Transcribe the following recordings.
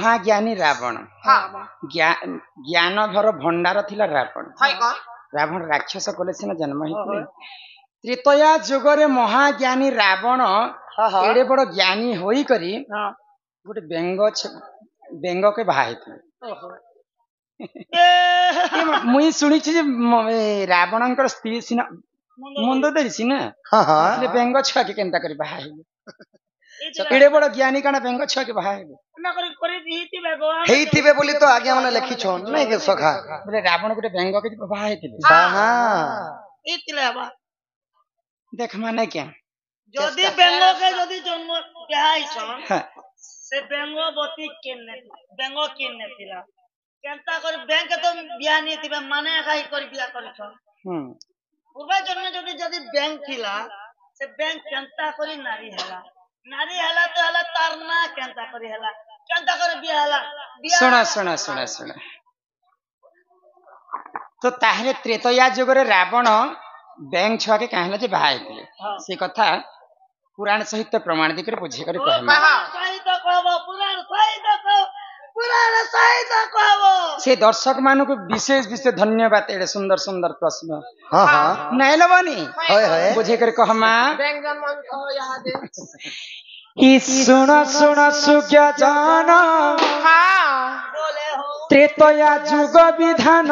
महाज्ञानी रावण ज्ञान भर भंडार थिला रावण रावण राक्षस कोले सिना जन्म होइतिले त्रेतया जुगरे महाज्ञानी रावण एडे बड़ ज्ञानी होई करी गोटे बेंग के बाहाइतिले मुई सुनिछि जे रावणंकर स्त्री सिना मुंड देछि ना એટલે बेंग छुआ के केनता करी बाहाइले एडे बड़ ज्ञानी काना बेंग छुआ के बाहाइले ना करी करी दिहितिबे भगवान हेइतिबे बोली तो आज्ञा माने लिखि छन नै के सखा बोले रावण गोटे बेंग के बाहाइतिले हां इतले बा देख माने क्या जदी बेंग के जदी जन्म बेहाई छन से बेंगवती केने थिला केनता कर बैंक तो बिया नहीं थिबे माने खाई कर बिया करि छन पूर्व जन्म जदी बैंक थिला से बैंक केनता करी नारी हला तो हला तारना केनता कर बिया हला सुना तो ताहले त्रेतया जुगरे रावण बैंक छुआ के कहले जे बाहाइतिले से कथा पुराण सहित प्रमाण दिकर बुझे कर कहमा सहित कहबो पुराण सहित कहबो से दर्शक मानु को विशेष धन्यवाद एडे सुंदर प्रश्न हां नैलो बनी होय बुझे कर कहमा व्यंजन मन कहो यहां दे ई सुना सुज्ञा जान बोले हो त्रेतया जुग विधान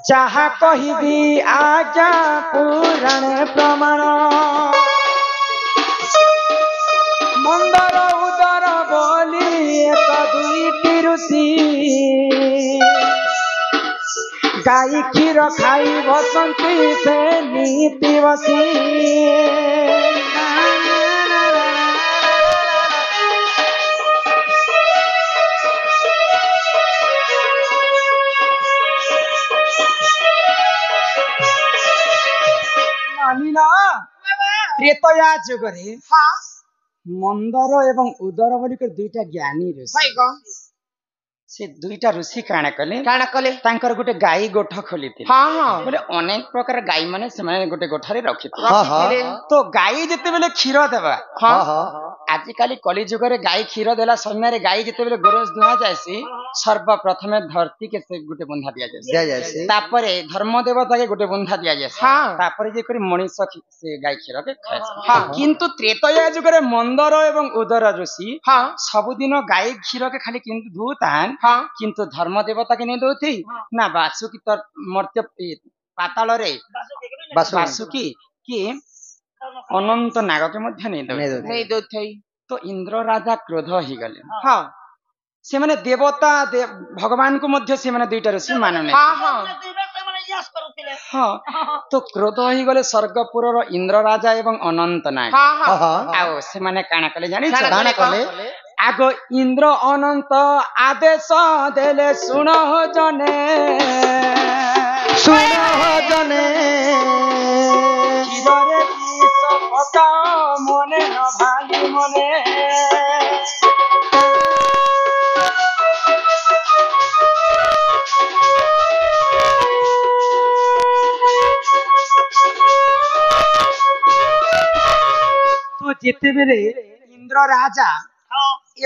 जहा कहिबी आज्ञा पुराण प्रमाण मंदर उदर बोली एक दुईटी ऋषि गाई क्षीर खाई बसंती से नीति बसी त्रेतया जुगरे मंदर एवं उदर बोलिक दुईटा ज्ञानी ऋषि से दुईटा ऋषि काना कले तांकर गोटे गाई गोठ खोलिथिले बोले अनेक प्रकार गाई माने से माने गोटे गोठरे रखिथिले तो गाई जते बेले क्षीर देबा आज काली कली जुगरे गाई क्षीर देला समय रे गाई जते बेले गोरस दुहा जायसी सर्वप्रथम धरती के से गोटे बंधा दिया जायसी तापरे धर्म देवता के गोटे बंधा दिया जायसी तापरे जे करी मनीष से गाई क्षीर के खाय किंतु त्रेतया जुगरे मंदर एवं उदर ऋषि सब दिन गाई क्षीर के खाली किंतु धुतान किंतु धर्म देवता के नहीं दौथी ना वासुकी तर मर्त्य पाताल रे वासुकी कि अनंत नाग के मध्य नहीं दौथी तो इंद्र राजा क्रोध ही गले से माने देवता भगवान को मध्य से माने दुईटा ऋषि मानने तो क्रोध ही गले स्वर्गपुर इंद्र राजा एवं अनंत नाग आओ से माने काना कले जानि काना कले आगो इंद्र अनंत आदेश देले सुनो जने क्षीरे विष पकाओ मने न भाली मने तो जेते बेले इंद्र राजा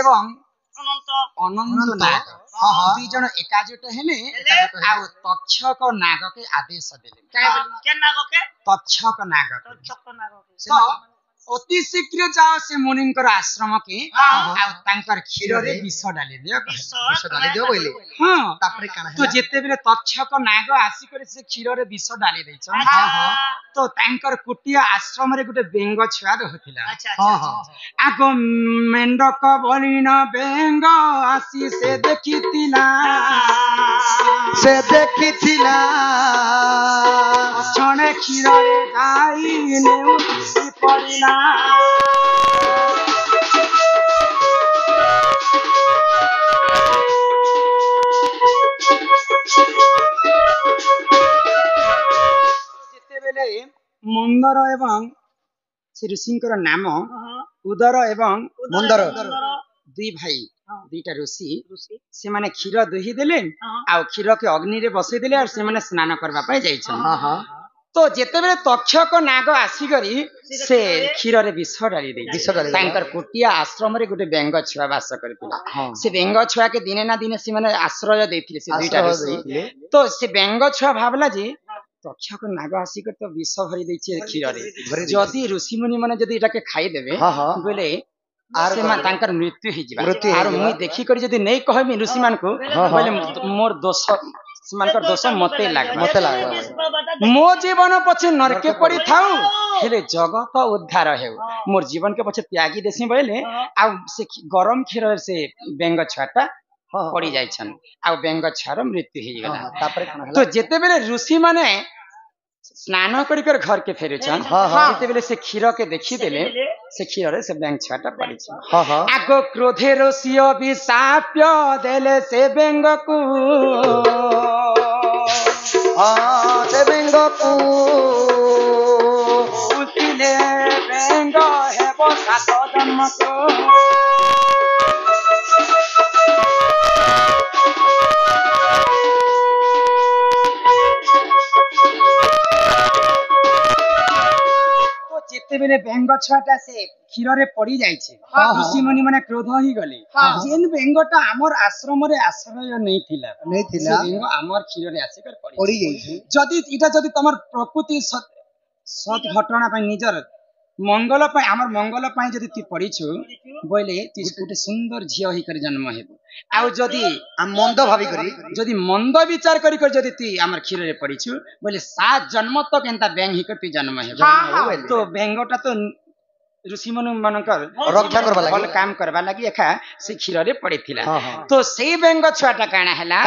एवं अनंत नाग दुई जन एकाजुट हेले आ तक्षक नाग के आदेश देले के नाग के तक्षक नाग तो अति शीघ्र जाओ से मुनिंकर आश्रम के आ तांकर क्षीर रे विष डाली दियो बोले हां तापरे काना तो जेते बेले तक्षक नाग आसी करे से क्षीर रे विष डाली दै छ तो तांकर कुटिया आश्रम रे गुटे बेंग छुआ रहथिला आगो मेंढक बलिन बेंग आसी से देखितिला छणे क्षीर रे गाई नेउति पड़िला जेतेबेले मंदर एवं श्री ऋषिंकर नाम उदर एवं मंदर दुई भाई दुईटा ऋषि से माने क्षीर दुही देले आ क्षीर के अग्नि रे बसई देले और से माने स्नान करबा पय जाय छन तो जेतेबेले तक्षक नाग आसिकरी से क्षीर रे विष डाली दे विष डाली तांकर कुटिया आश्रम रे गुटे बेंग छुआ वास करथिला से बेंग छुआ के दिने ना दिने से माने आश्रय देथिले से दुईटा ऋषि तो से बेंग छुआ भाबला जे तक्षक नाग आसिकर तो विष भरी दैछि क्षीर रे जदि ऋषि मुनि माने जदि एटा के खाई देबे बोले से मा तांकर मृत्यु हि जिबा आर मुई देखि करी जदि नै कहबी ऋषि मान को बोले मोर दोष सेमानकर दोष मते लाग मो जीवन पछे नरके पड़ी थाउ हेले जगत उद्धार हेउ मोर जीवन के पछे त्यागी देसी बोले आ से गरम क्षीर से बेंग छाटा पड़ी जाइछन आ बेंग छार मृत्यु हि गेला तापर कोन हला तो जेते बेले ऋषि माने स्नान करी कर घर के फेरुछन जेते बेले से क्षीर के देखि देले से क्षीर रे से बेंग छाटा पड़ी छ आगो क्रोधे ऋषियो विशाप्य देले से बेंग को से बेंग को उसिले बेंग हेबो सात जन्म को जेते बेले बेंग छाटा से क्षीर रे पड़ी जाइछे ऋषि मुनि माने क्रोध ही गले जेन बेंगटा हमर आश्रम रे आश्रय नै थिला बेंग हमर क्षीर रे आसीकर पड़ी जाइछे जदि इटा जदि तमर प्रकृति सत घटना पय निजर मंगल पय हमर मंगल पय जदि ती पड़ीछु बोले ती गुटे सुंदर झियो ही कर जन्म हेबो आ जदि मंद भावी करी जदि मंद विचार करी कर जदि ती हमर क्षीर रे पड़ीछु बोले 7 जन्म तक एंता बेंग ही कर ती जन्म हेबो तो बेंगटा तो ऋषि मुनि मानकर रक्षा करबा लागि काम करबा लागि एखा से क्षीर रे पड़ीथिला तो सेई बेंग छुआटा काना हला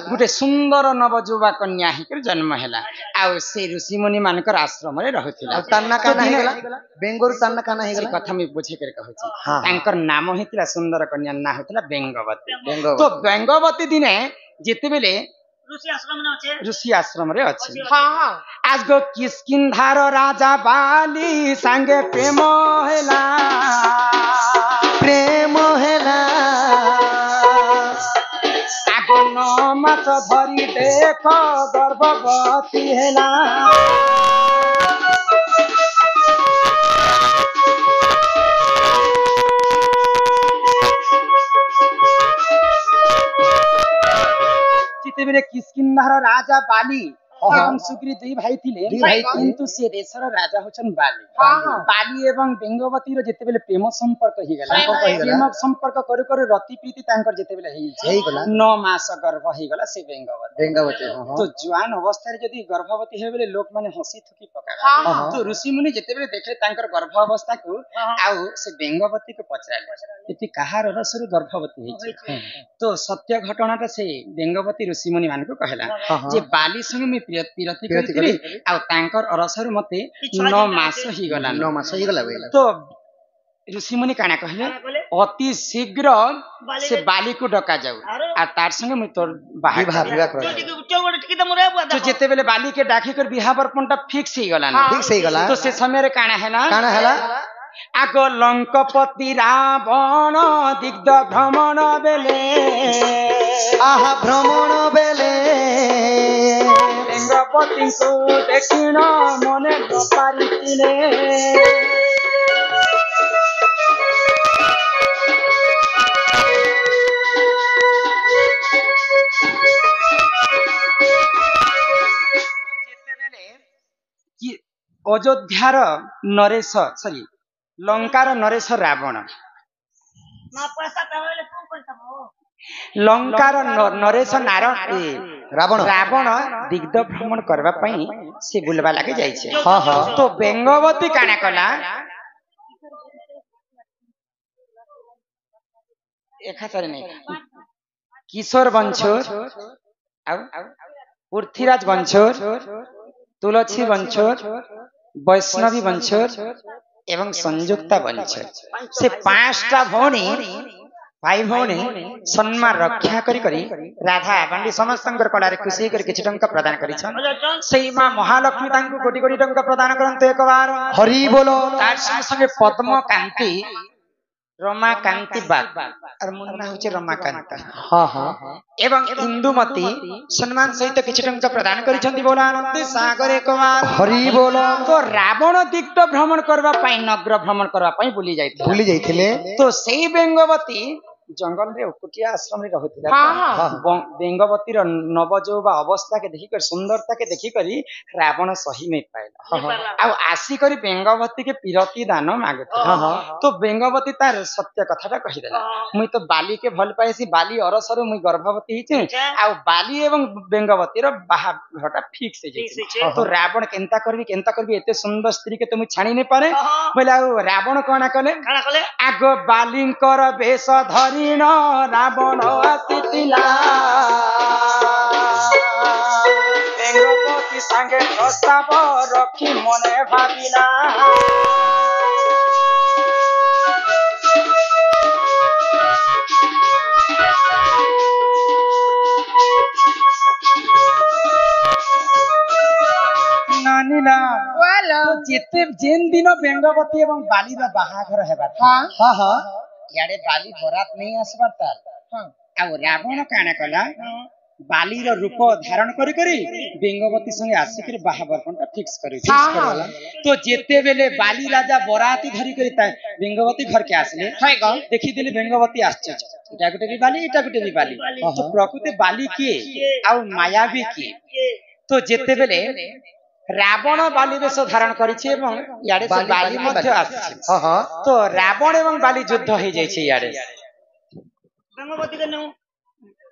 गुटे सुंदर नवजुवा कन्या ही कर जन्म हला आ से ऋषि मुनि मानकर आश्रम रे रहथिला तन्ना काना हेगला बेंगोर तन्ना काना हेगला कथा में बुझे कर कहछि तांकर नाम हेतिला सुंदर कन्या ना होतिला बेंगवती तो बेंगवती दिने जेते बेले ऋषि आश्रम रे अछि आज गो किष्किंधार राजा बाली संगे प्रेम हेला आगो न मास धरी देख गर्भवती हेला जेतेबेले किष्किंधार राजा बाली एवं सुग्री दुई भाई थिले किंतु से देशर राजा होचन बाली एवं बेंगवती रो जेतेबेले प्रेम संपर्क हि गेला प्रेम संपर्क करू करू रति प्रीति तांकर जेतेबेले हेई गेला 9 मास गर्भ हि गेला से बेंगवती तो जवान अवस्था रे जदी गर्भवती हेबेले लोक माने हंसी थुकी पका तो ऋषि मुनि जेतेबेले देखले तांकर गर्भ अवस्था को आउ से बेंगवती को पछराले एति कहार रसरु गर्भवती हेई छै तो सत्य घटनाटा से बेंगवती ऋषि मुनि मान को कहला जे बाली संग में पीरती करथिले आ तांकर अरसर मते 9 मास ही गला तो ऋषि मुनि काना कहले अति शीघ्र से बाली को डका जाऊ आ तार संगे मैं तोर विवाह कर तो जेते बेले बाली के डाकी कर विवाह बरपनटा फिक्स ही गला तो से समय रे काना हैला आगो लंकपति रावण दिग्ध भ्रमण बेले आहा भ्रमण बेले बेंगवती को देखिन मने न पारिथिले कि अयोध्यार नरेश सॉरी लंकार नरेश रावण लंकार नरेश रावण दिग्ध भ्रमण करबा पई से बुलबा लागि जाय छै तो बेंगवती काना कला एखातरे नै किशोर बंछोर आ पृथ्वीराज बंछोर तुलसी बंछोर वैष्णवी बंछोर एवं संयुक्ता बंछोर से 5टा भौणी भाई भौणी सम्मान रक्षा करी राधा बांडी समस्तंकर कलारे खुशी कर किछि टंका प्रदान करी छन सेई मां महालक्ष्मी तांको कोटी कोटी टंका प्रदान करंत एक बार हरि बोलो तार संगे पद्म कांति रमाकांति बाग और मो ना होचे रमाकांत हाँ हाँ एवं इंदुमती सम्मान सहित किछि टंका प्रदान करिसंती बोला आनंद सागर एक बार हरि बोल तो रावण दिग्ध भ्रमण करबा पई नगर भ्रमण करबा पई बुली जाइथिला भूली जाइथिले तो सेई बेंगवती जंगल रे उकुटिया आश्रम रे रहुतिला बेंगवती रो नवजौवा अवस्था के देखि कर सुंदरता के देखि करी रावण सही नहीं पाइला आ आसी करी बेंगवती के पिरती दान मागुथिला तो बेंगवती तार सत्य कथाटा कहि देला मुई तो बाली के भल पाइसी बाली अरसर मुई गर्भवती हिचे आ बाली एवं बेंगवती रो बाहाघरटा फिक्स हे जे तो रावण केंता करबी एते सुंदर स्त्री के तो मुई छाणी नहीं पारे बोला रावण कोना कले आगो बालिंकर वेश धरिण रावण आसीतिला बेंगवती संगे प्रस्ताव रखी मने भाबिला नानीला तो जेते जेन दिन बेंगवती एवं बाली रा बाहाघर हेबा हाँ हाँ याडे बाली बरात नहीं आसबार ताल आ रावण काना कला बाली रो रूप धारण करी करी बेंगवती संगे आसिक बाहाबर कोनटा फिक्स करी तो जेते बेले बाली राजा बराती धरी करी बेंगवती घर के आसले देखि देले बेंगवती आश्चर्य एटा गुटे भी बाली एटा गुटे भी बाली तो प्रकृति बाली किए आ मायावी किए तो जेते बेले रावण बाली वेश धारण करिछि एवं याडे से बाली मध्य आछि तो रावण एवं बाली युद्ध हो जाय छै याडे बेंगवती के नु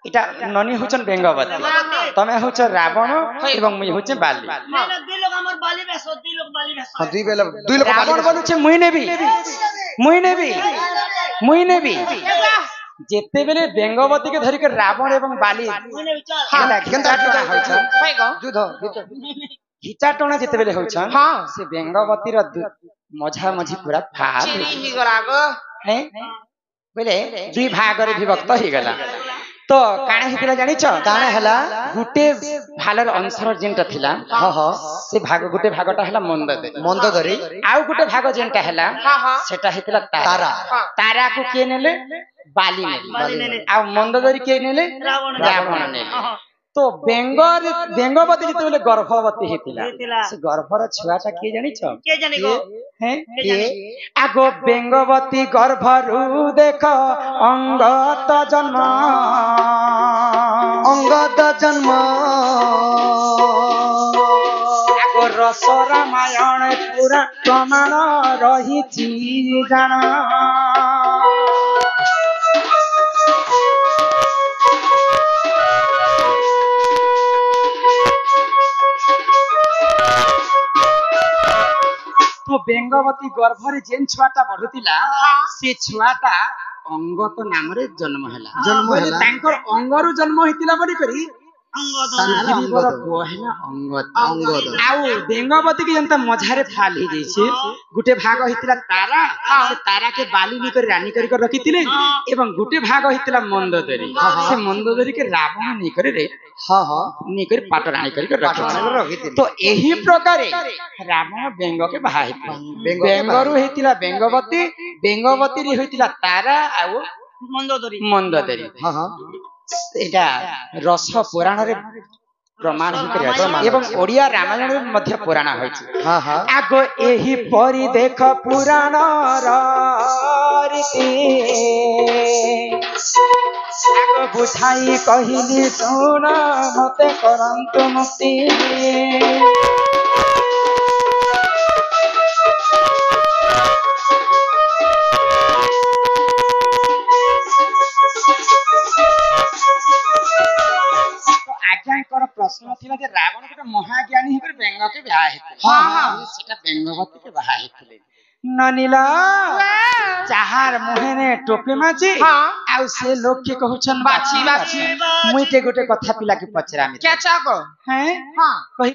इटा ननी होचन बेंगवती तमे होच रावण एवं मुई होचे बाली ना दुई लोग हमर बाली वेश दुई लोग बाली वेश हाँ दुई लोग रावण बोलु छै मुई नेबी जेते बेले बेंगवती के धरि के रावण एवं बाली हिचा टोना जेते बेले होछन से बेंगवती रो मझा मझी पूरा फाड़ ही गला गो हैं बोले दुई भाग रे विभक्त ही गला तो काणे हितला जानि छ काणे हला गुटे भालर अंशर जेंटा थिला हाँ हाँ से भाग गुटे भागटा हला मंदोदरी आउ गुटे भाग जेंटा हला सेटा हितला तारा तारा को के नेले बाली नेले आ मंदोदरी के नेले रावण नेले तो बेंगवती जेते बेले गर्भवती हेतिला से गर्भर छुआटा के जानि छ के जानि गो हैं के आगो बेंगवती गर्भरु देख अंगत जन्म आगो रस रामायण पूरा प्रमाण रहिछि जान तो बेंगवती गर्भरे जेन छुआटा बढ़ुतिला से छुआटा अंगत नाम रे जन्म हैला तांकर अंगरु जन्म हितिला बडी करी अंगद आउ बेंगवती के जनता मझारे फाल ही जैसे गुटे भाग हितिला तारा से तारा के बाली नी कर रानी कर रखितिले एवं गुटे भाग हितिला मंदोदरी से मंदोदरी के रावण नी करे रे नी कर पाट रानी कर रखितिले तो एही प्रकारे रावण बेंग के बाहा हितिला बेंगरु हितिला बेंगवती रे हितिला तारा आउ मंदोदरी एटा रस पुराण रे प्रमाण एवं ओडिया रामायण रे मध्य पुराण होइछि आगो एही परि देख पुराण रीति आगो बुझाई कहिली सुन मते करंतु मुक्ति प्रश्न थिला जे रावण के महाज्ञानी हिकर बेंग के बियाह हेते सेटा बेंगवती के बियाह हेते ननीला चाहार मुहेने टोपी माची आउ से लोग के कहउछन बाछी मुई के गोटे कथा पिला के पचरा में क्या चाको हैं कहि